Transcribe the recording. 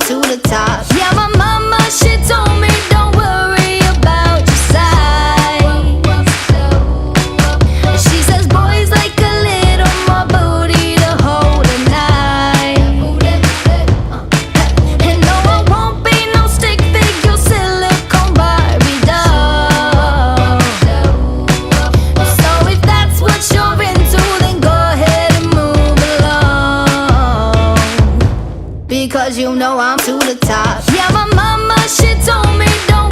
to the top. Yeah, my mama, she told me don't worry about your size. She says boys like a little more booty to hold at night. And no, I won't be no stick figure silicone Barbie doll. So if that's what you're into, then go ahead and move along, because you know I'm to the top. Yeah, my mama, she told me don't